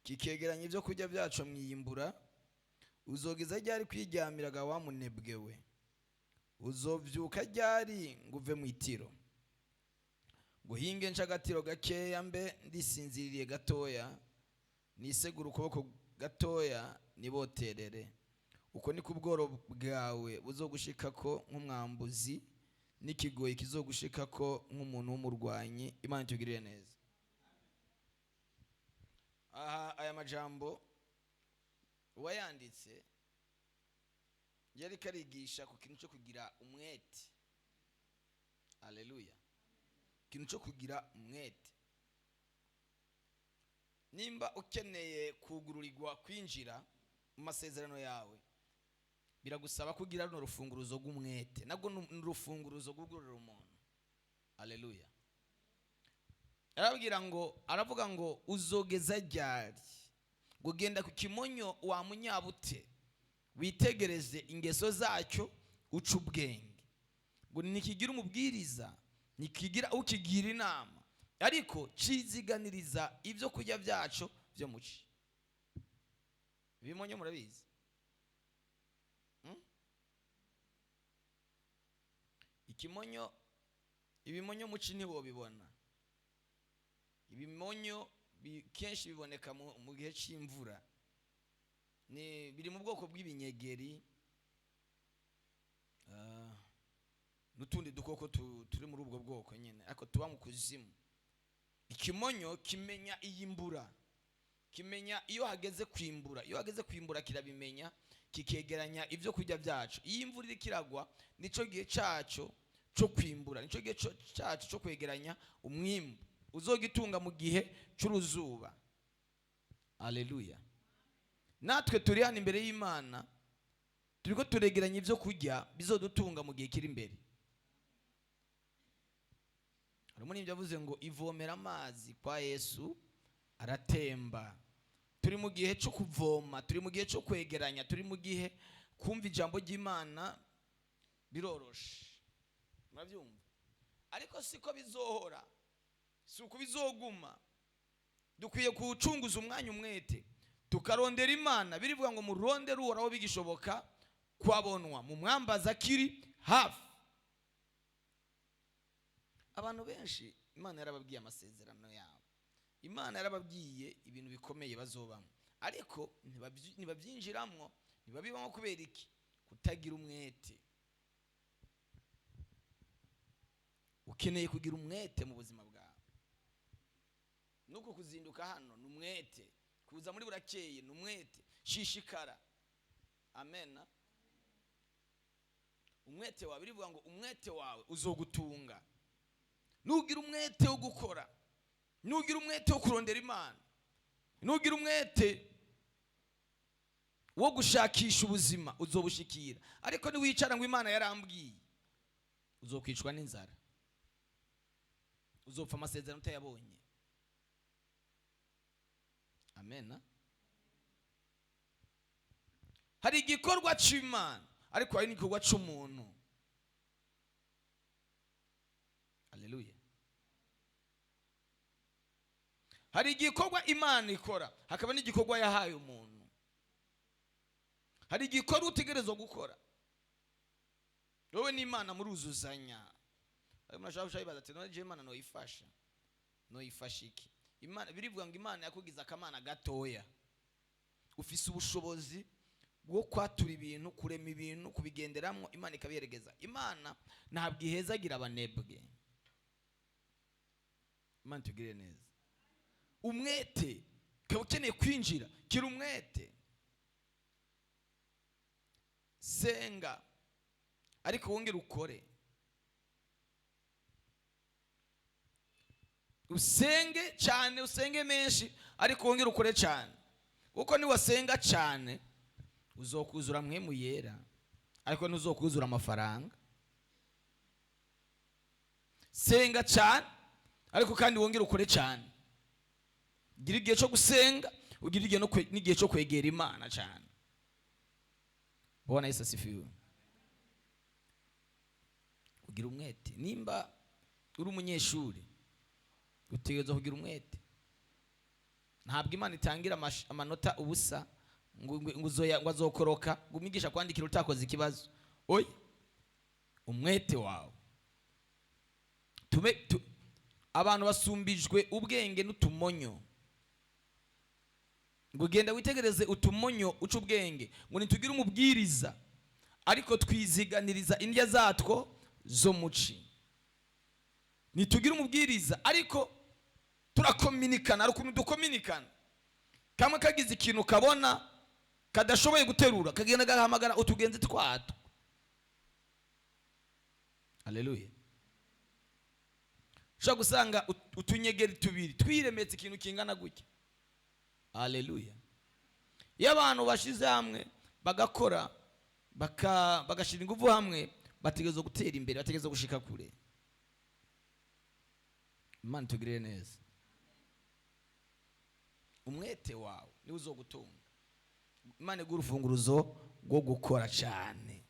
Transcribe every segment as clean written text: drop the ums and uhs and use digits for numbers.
kikegeranya ibyo kurya byacu mwiyimbura, uzogeza ryari kwiryamiraga wa munebwe we? Uzovyuka ryari ngo uve mu itiro? Guhinge nca agatiro gakeya mbe ndisinziriye gatoya, nisegura ukuboko gatoya niboterere. Uko niko ubworo bwawe buzogushikako nk'umwambuzi, n'ikigoyi kizogushikako nk'umuntu w'umurwanyi. Imana itugirire neza. Aha aya majambo uwayanditse yari karigisha ku kintu cyo kugira umwete. Haleluya. Ikintu cyo kugira umwete. Nimba ukeneye kugururirwa kwinjira mu masezerano yawe, biragusaba kugira runo rufunguruzo rw'umwete. Nabwo n'urufunguruzo rw'ugururira umuntu. Haleluya. Aravuga ngo uzogeza ryari? Gugenda ku kimonyo wa munyabute, witegereze ingeso zacyo uca ubwenge. Ngo nikigira umubwiriza, nikigira ukigira inama, ariko ciziganiriza ibyo kurya byacu byo muci. Ibimonyo murabizi? Ikimonyo, ibimonyo muci ntiwo bibona. Ibimonyo kenshi biboneka mu gihe cy'imvura. Biri mu bwoko bw'ibinyegeri, n'utundi dukoko turi muri ubwo bwoko nyine, ariko tuba mu kuzimu. Ikimonyo kimenya iyimbura, kimenya iyo hageze kwimbura. Iyo hageze kwimbura kirabimenya, kikegeranya ibyo kurya byacu. Iyo imvura iri kiragwa, nico gihe cyacu cyo kwimbura, nico gihe cyacu cyo kwegeranya umwimbu uzogitunga mu gihe cy'uruzuba. Haleluya. Natwe turi hano imbere y'Imana, turiko turegeranya ibyo kurya bizodutunga mu gihe kiri imbere. Harimo n'ibyo yavuze ngo ivomera amazi kwa Yesu aratemba. Turi mu gihe cyo kuvoma, turi mu gihe cyo kwegeranya, turi mu gihe kumva ijambo ry'Imana biroroshe. Murabyumva? Ariko siko bizohora, si uko bizoguma. Dukwiye kucunguza umwanya umwete, tukarondera Imana. Birivuga ngo murondere uhoraho bigishoboka kwabonwa, mu mwambaza akiri hafi. Abantu benshi Imana yarababwiye amasezerano yabo, Imana yarababwiye ibintu bikomeye bazobamo, ariko ntibabyinjiramo, ntibabibamo. Kubera iki? Kutagira umwete. Ukeneye kugira umwete mu buzima bwawe. Nuko kuzinduka hano ni umwete, kuza muri burakeye ni umwete. Shishikara. Amen. Umwete wawe, birivuga ngo umwete wawe uzogutunga. Nugira umwete wo gukora, nugira umwete wo kurondera Imana, nugira umwete wo gushakisha ubuzima, uzobushikira. Ariko niwicara ngo Imana yarambwiye, uzokwicwa n'inzara, uzopfa amasezerano utayabonye. Amen. Hari igikorwa cy'Imana, ariko hari n'igikorwa cy'umuntu. Haleluya. Hari igikorwa Imana ikora, hakaba n'igikorwa yahaye umuntu. Hari igikorwa utegerezwa gukora, wowe n'Imana muruzuzanya. Murashaka gushayibaza ati none je Imana noyifasha? Noyifasha iki? Imana, birivuga ngo Imana yakugize akamana gatoya, ufise ubushobozi bwo kwatura ibintu, kurema ibintu, kubigenderamo. Imana ikabiyeregeza. Imana ntabwo ihezagira abanebwe. Imana tugire neza. Umwete, ukaba ukeneye kwinjira, gira umwete. Senga, ariko wongere ukore. Usenge cyane, usenge menshi, ariko wongere ukore cyane. Kuko niwasenga cyane uzokuzura mwemu yera, ariko ntuzokuzura amafaranga. Senga cyane, ariko kandi wongere ukore cyane. Gira igihe cyo gusenga, ugira igihe n'igihe cyo kwegera Imana cyane. Bwana Yesu asifiwe. Ugira umwete. Nimba uri umunyeshuri, utegerezwa kugira umwete. ntabwo imana itangira amanota ubusa ngo azokoroka ngo umwigisha kwandikira utakoze ikibazo. oya, umwete wawe. Abantu basumbijwe ubwenge n'utumonyo. ngo genda witegereze utumonyo uca ubwenge, ngo nitugire umubwiriza ariko twiziganiriza indya zatwo zo muci. Nitugire umubwiriza ariko turakominikana. Ari ukuntu dukominikana, kamwe kagize ikintu kabona kadashoboye guterura kagenda gahamagara utugenzi twato. Haleluya. Ushobora gusanga utunyegeri tubiri twiremetse ikintu kingana gutya. Haleluya. Iyo abantu bashize hamwe bagakora bagashira ingufu hamwe, bategereza gutera imbere, bategereza gushika kure. Imana tugirire neza. Umwete wawe niwe uzogutunga. Imana iguha urufunguruzo rwo gukora cyane.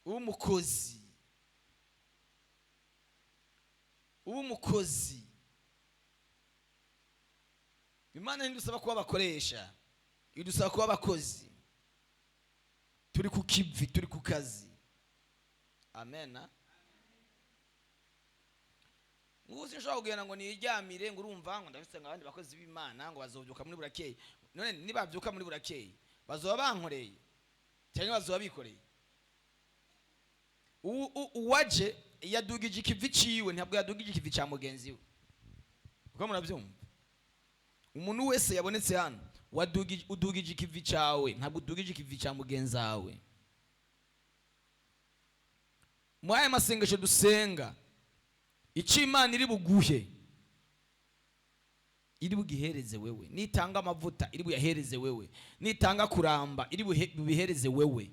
Umukozi Imana ntidusaba kuba abakoresha, idusaba kuba abakozi. Turi ku kivi, turi ku kazi. Amen. Nguzi nshobora kugenda ngo niryamire ngo urumva ngo ndafite abandi bakozi b'Imana ngo bazobyuka muri burakeye. None nibabyuka muri burakeye bazoba bankoreye cyangwa bazoba bikoreye? Uwaje yadugije ikivi ciwe, ntabwo yadugije ikivi cya mugenzi we. Uko murabyumva? Umuntu wese yabonetse hano udugije ikivi cyawe, ntabwo udugije ikivi cya mugenzi wawe. Mu aya masengesho dusenga, icyo Imana iri buguhe iri bugihereze wewe. Nitanga amavuta iri buyahereze wewe. Nitanga kuramba iri bubihereze wewe.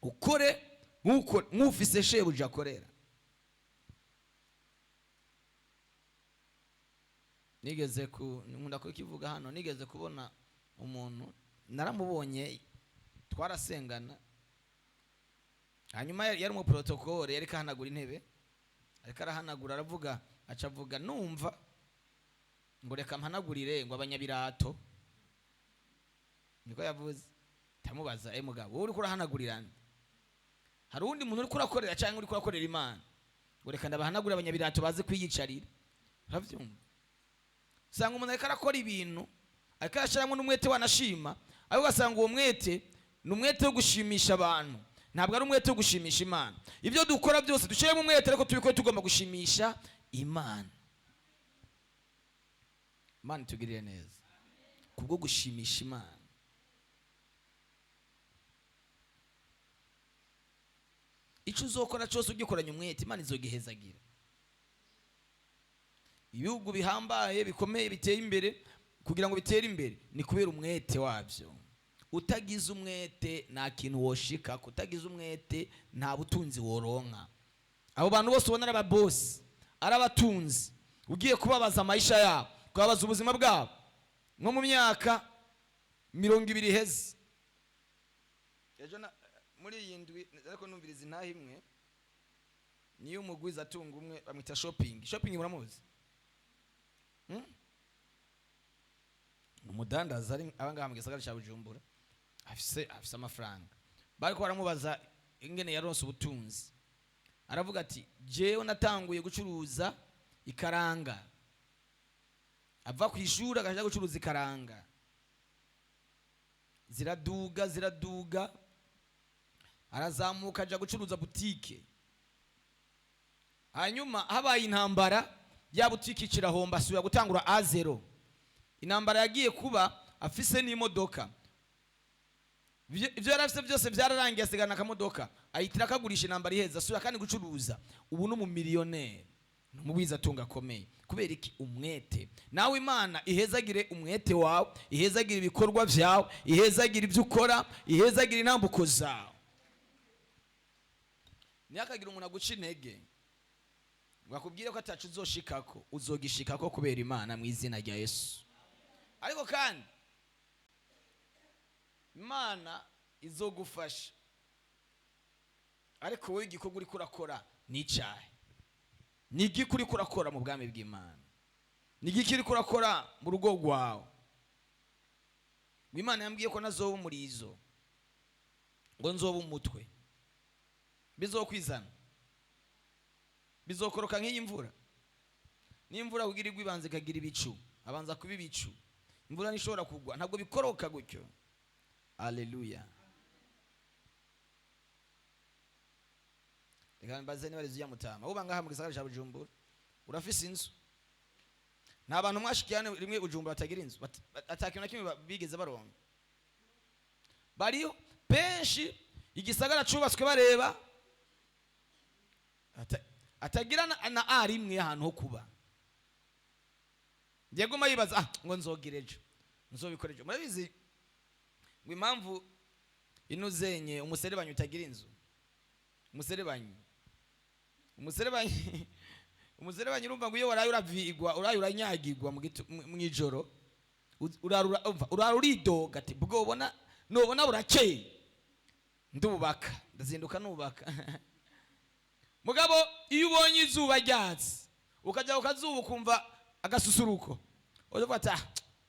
Ukore nk'ufise shebuja akorera. Nkunda ko kivuga hano, nigeze kubona umuntu naramubonye twarasengana, hanyuma yari mu protocole, yari kahanagura intebe, ariko arahanagura aravuga, acavuga numva ngo reka mpanagurire ngo abanyabirato. Niko yavuze. Tamubaza, mugabo wowe uri kurahanagurira nde? Hari undi muntu uri kurakorera cyangwa uri kurakorera Imana? Ngo reka ndabahanagurira abanyabirato baze kwiyicarira. Uravyumva? Sanga umuntu ariko arakora ibintu ariko arashiramo n'umwete wanashima, ariko ugasanga uwo mwete ni umwete wo gushimisha abantu, ntabwo ari umwete wo gushimisha Imana. Ibyo dukora byose dushiremo umwete ariko tubikore tugomba gushimisha Imana. Imana tugirire neza kubwo gushimisha Imana. Icyo uzokora cyose ugikoranye umwete, Imana izogihezagira. Ibihugu bihambaye bikomeye biteye imbere, kugira ngo bitere imbere ni kubera umwete wabyo. Utagize umwete nta kintu woshika, kutagize umwete nta butunzi woronka. Abo bantu bose ubona ari ababosi, ari abatunzi, ugiye kubabaza amayisha yabo, kubabaza ubuzima bwabo, nko mu myaka 20 iheze. Ejo muri iyi ndwi ariko numviriza intaha imwe, niyo umugwiza atunga umwe bamwita shopping. Shopping muramuzi? Umudandaza ari abangaba mu gisagara cya Bujumbura, afise amafaranga. Bariko baramubaza ingene yaronse ubutunzi, aravuga ati jewe natanguye gucuruza ikaranga. Ava ku ishuri akaja gucuruza ikaranga, ziraduga arazamuka aja gucuruza butike. Hanyuma habaye intambara, ya butike kirahomba, asubira gutangura A0. Intambara yagiye kuba, afise n'imodoka. Ibyo yarafise byose byararangiye, asigana akamodoka, ahitira akagurisha intambara iheza, asubira kandi gucuruza. Ubu no mu miliyoneri, n'umubiza atunga akomeye. Kubera iki? Umwete. Nawe Imana ihezagire umwete wawe, ihezagire ibikorwa byawe, ihezagire ibyo ukora, ihezagire intambuko zawe. Ntihakagire umuntu aguca intege bakubwire ko atacu uzoshikako. Uzogishikako kubera Imana mu izina rya Yesu. Ariko kandi Imana izogufasha, ariko wowe igikorwa uri kurakora ni icyahe. ni igiki uri kurakora mu bwami bw'Imana? Ni igiki uri kurakora mu rugo rwawe? Imana yambwiye ko nazoba umurizo, ngo nzoba umutwe, bizokwizana, bizokoroka nk'iyi mvura. N'imvura kugira igwa ibanze ikagira ibicu, abanza kuba ibicu, imvura nishobora kugwa, ntabwo bikoroka gutyo. Haleluya. Reka mbaze niba rizuya Mutama, uba ngaha mu gisagara cya Bujumbura urafise inzu. Nta bantu mwashikirane rimwe Bujumbura batagira inzu, atakintu na kimwe bigeze baronka. Bariyo benshi igisagara cubatswe bareba atagira na arimwe ahantu ho kuba. Yegoma yibaza ngo nzogirejo, nzobikorejo. Murabizi ngo impamvu inuzenye umuserebanyi utagira inzu, umuserebanyi urumva ngo iyo waraye uravigwa, uraye uranyagirwa mu ijoro, uraridoga ati bwo nobona burakeye ndubaka, ndazinduka nubaka. Mugabo iyo ubonye izuba ryatse ukajya ukazuba ukumva agasusuruko, uvuga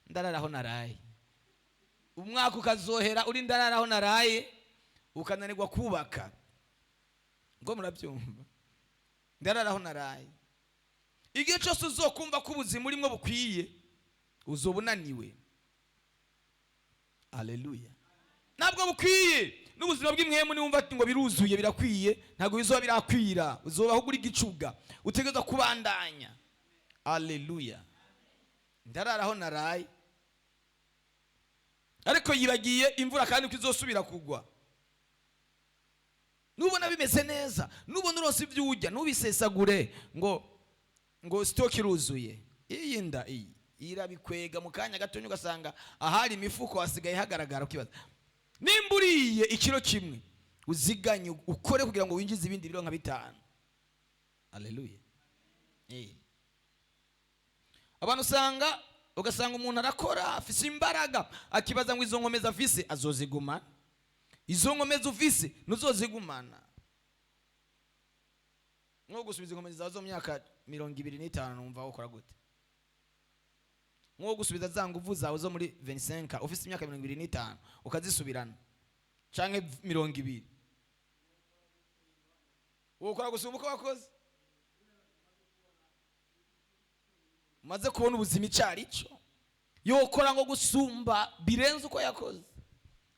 ndararaho naraye, umwaka ukazohera uri ndararaho naraye, ukananirwa kubaka. Ngo murabyumva? Ndararaho naraye. Igihe cyose uzokumva ko ubuzima urimo bukwiye, uzobunaniwe. Haleluya. Ntabwo bukwiye. N'ubuzima bw'imwemu niwumva ngo biruzuye birakwiye, ntabwo bizoba birakwira, uzobaho uri gicuga, utegeza kubandanya. Haleluya. Ndararaho naraye, ariko yibagiye imvura kandi kizosubira kugwa. Nubona bimeze neza, nubona urose ibyo ujya, nubisesagure ngo stock iruzuye. Iyi nda irabikwega mu kanya gato ugasanga ahari imifuko hasigaye hagaragara. Ukibaza nimburiye ikiro kimwe, uziganye ukore kugira ngo winjize ibindi biro nka 5. Haleluya. Abantu ugasanga umuntu arakora afise imbaraga, akibaza ngo izo nkomeza afise azozigumana. Izo nkomeza ufise nuzozigumana. Nko gusubiza inkomeza zazo mu myaka 25 numva ukora gute? Nko gusubiza za nguvu zawe zo muri 25 ufise imyaka 25 ukazisubirana canke 20, ukora gusumba uko wakoze, maze kubona ubuzima icari cyo, yokora ngo gusumba birenze uko yakoze.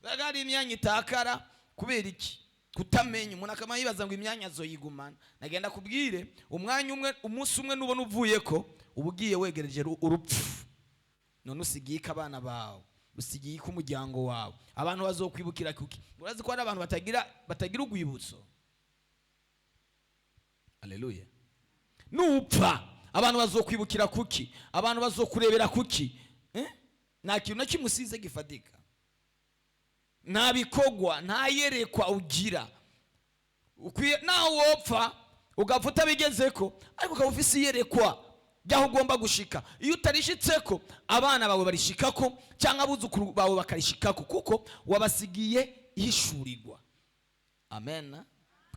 Bagari imyanya itakara kubera iki? Kutamenya. Umuntu akama yibaza ngo imyanya zoyigumana. Nagenda kubwire umwanya umwe, umunsi umwe nubona uvuye ko ubugiye wegereje urupfu. None usigiye abana bawe, usigiye umuryango wawe, abantu bazokwibukira kuki? Urazi ko ari abantu batagira ugwibutso. Haleluya. Nupfa abantu bazokwibukira kuki? Abantu bazokurebera kuki? Nta kintu na kimwe usize gifatika, nta bikogwa, nta yerekwa ugira. Ukwiye naho wopfa ugapfa utabigezeko, ariko ukaba ufise iyerekwa byaho ugomba gushika. Iyo utarishitseko abana bawe barishikako, cyangwa abuzukuru bawe bakarishikako, kuko wabasigiye ihishurirwa. Amen.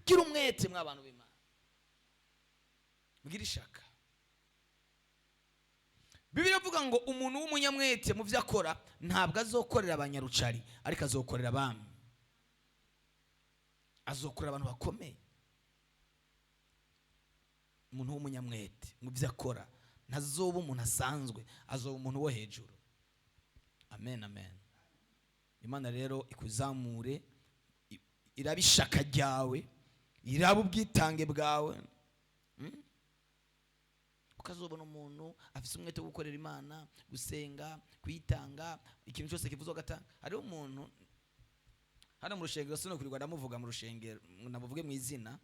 Gira umwete mw'abantu b'Imana, mugira ishaka. Bibiliya ivuga ngo umuntu w'umunyamwete mu byo akora ntabwo azokorera abanyarucari, ariko azokorera abami, azokorera abantu bakomeye. Umuntu w'umunyamwete mu byo akora ntazoba umuntu asanzwe, azoba umuntu wo hejuru. Amen, amen. Imana rero ikuzamure, irabishaka ryawe, iraba ubwitange bwawe. Ukazobona umuntu afise umwete wo gukorera Imana, gusenga, kwitanga, ikintu cyose kivuzwa gatanga. Hari umuntu hano mu rushengero, sino kurirwa ndamuvuga mu rushengero, namuvuge mu izina,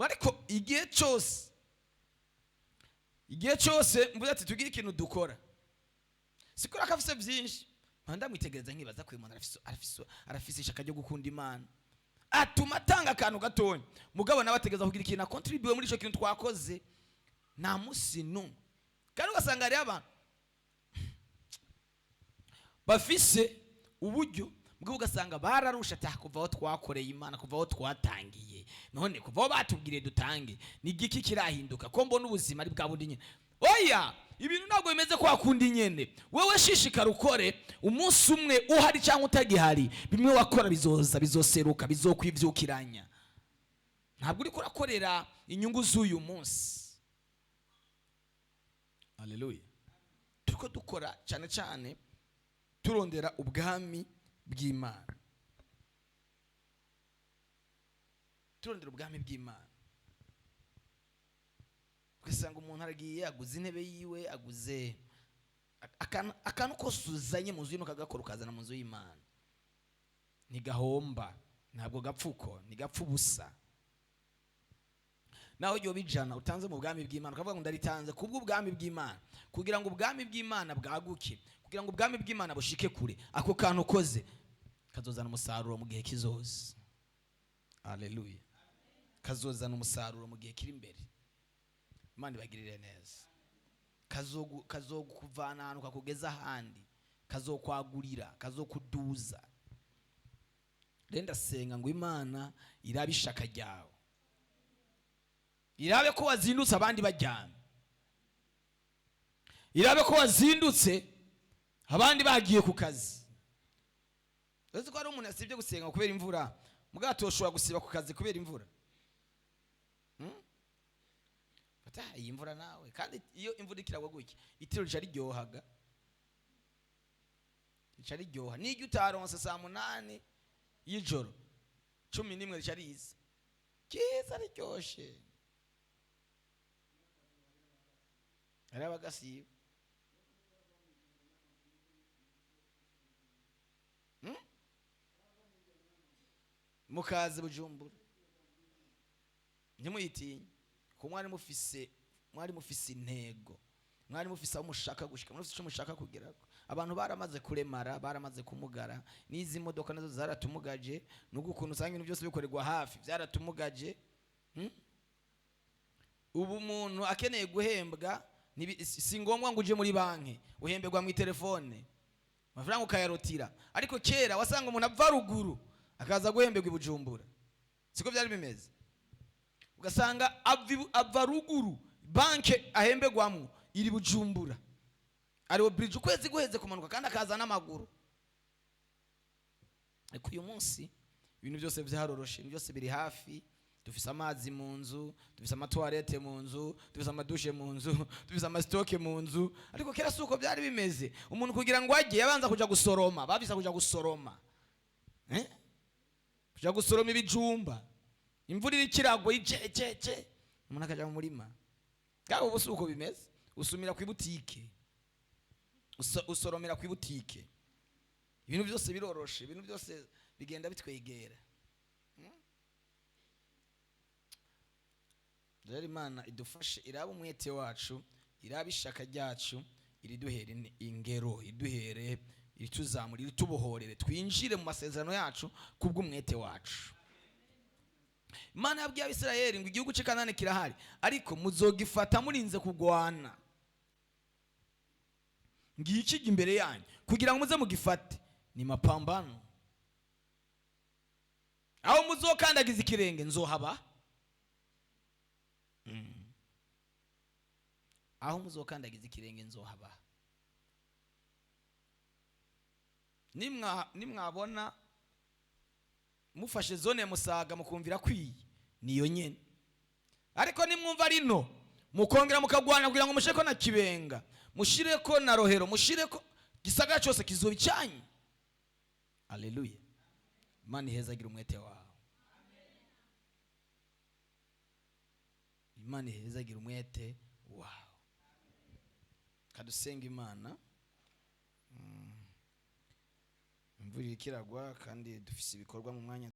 ariko igihe cyose mvuze ati tugire ikintu dukora, sikora kafise byinshi, ndamwitegereza nkibaza ko uyu muntu arafise ishaka ryo gukunda Imana, atuma atanga akantu gatonya, mugabo nawe ategeza kugira ikintu akontribuye muri ico kintu twakoze. Nta musi numwe. Kandi ugasanga ari abantu bafise uburyo mbwo ugasanga bararusha kuva aho twakoreye Imana, kuva aho twatangiye, none kuva aho batubwiriye dutange ni igiki kirahinduka ko mbona ubuzima ari bwa bundi nyene. Oya, ibintu ntabwo bimeze kwa kundi nyene. Wewe shishikara ukore, umunsi umwe uhari cyangwa utagihari, bimwe wakora bizoseruka, bizokwivyukiranya. Ntabwo uri kurakorera inyungu z'uyu munsi. Haleluya. Turiko dukora cyane cyane turondera ubwami bw'Imana, turondera ubwami bw'Imana. Ugasanga umuntu aragiye aguze intebe yiwe, aguze akantu kose uzanye mu nzu y'Imana kagakora ukazana mu nzu y'Imana, ntigahomba, ntabwo gapfuko, ntigapfa ubusa. Naho iyo bijana utanze mu bwami bw'Imana ukavuga ngo ndaritanze kubwo ubwami bw'Imana, kugira ngo ubwami bw'Imana bwaguke, kugira ngo ubwami bw'Imana bushike kure, ako kantu koze kazozana umusaruro mu gihe kizoza. Haleluya. Kazozana umusaruro mu gihe kiri imbere. Imana ibagirire neza. Kazokuvana ahantu kakugeza ahandi, kazokwagurira, kazokuduza. Renda senga ngo Imana irabe ishaka ryawe, irabe ko wazindutse abandi bajyana, irabe ko wazindutse abandi bagiye ku kazi. Uzi ko ari umuntu yasibye gusenga kubera imvura, mugabo atoshobora gusiba ku kazi kubera imvura. Fata iyi imvura nawe, kandi iyo imvura ikiragwa gutya itiro rica riryohaga, rica riryoha. N'ijya utaronse saa 8 y'ijoro 11 rica riza kiza riryoshe. Arabagasiba mukaze Bujumbura, ntimuyitinye ko mwari mufise intego, mwari mufise aho mushaka gushika, mwari mufise icyo mushaka kugerako. Abantu baramaze kuremara, baramaze kumugara, n'izi modoka nazo zaratumugaje, n'ubwo ukuntu usanga ibintu byose bikorerwa hafi byaratumugaje. Ubu umuntu akeneye guhembwa si ngombwa ngo uje muri banki, uhemberwa mu telefone, amafaranga ukayarotira. Ariko kera wasanga umuntu ava ruguru akaza guhemberwa i Bujumbura, siko byari bimeze. Ugasanga ava ruguru, banki ahemberwamo iri Bujumbura, ariwo bridge ukwezi guheze kumanuka, kandi akaza n'amaguru. Ariko uyu munsi ibintu byose byaroroshe, ibintu byose biri hafi. Dufise amazi mu nzu, dufise amatoilette mu nzu, dufise amadushe mu nzu, dufise amastoke mu nzu. Ariko kera suko byari bimeze. Umuntu kugira ngo ajye yabanza kuja gusoroma, babisa kuja gusoroma, kuja gusoroma ibijumba. Imvura iri kirago icece, umuntu akaja mu murima. Gaho ubu suko bimeze, usumira ku ibutike, usoromera ku ibutike. Ibintu byose biroroshe, ibintu byose bigenda bitwegera. Rero Imana idufashe, iraba umwete wacu, iraba ishaka ryacu, iriduhere ingero, iduhere, irituzamura, iritubohorere, twinjire mu masezerano yacu kubw'umwete wacu. Imana yabwiye Abisirayeli ngo igihugu cy'Kanani kirahari, ariko muzogifata murinze kugwana. Ngiki imbere yanyu kugira ngo muze mugifate, ni mapambano. Aho muzokandagiza ikirenge nzohaba, aho muzokandagiza ikirenge nzohaba. Nimwabona mufashe zone Musaga mukumvira kwiye, niyo nyene. Ariko nimwumva rino mukongera mukagwana kugira ngo mushireko na Kibenga, mushireko na Rohero, mushireko Gisagara cyose kizoba icyanyu. Haleluya. Imana ihezagira umwete wawe, Imana ihezagira umwete wawe. Kadusenga Imana. Imvura ikiragwa kandi dufise ibikorwa mu mwanya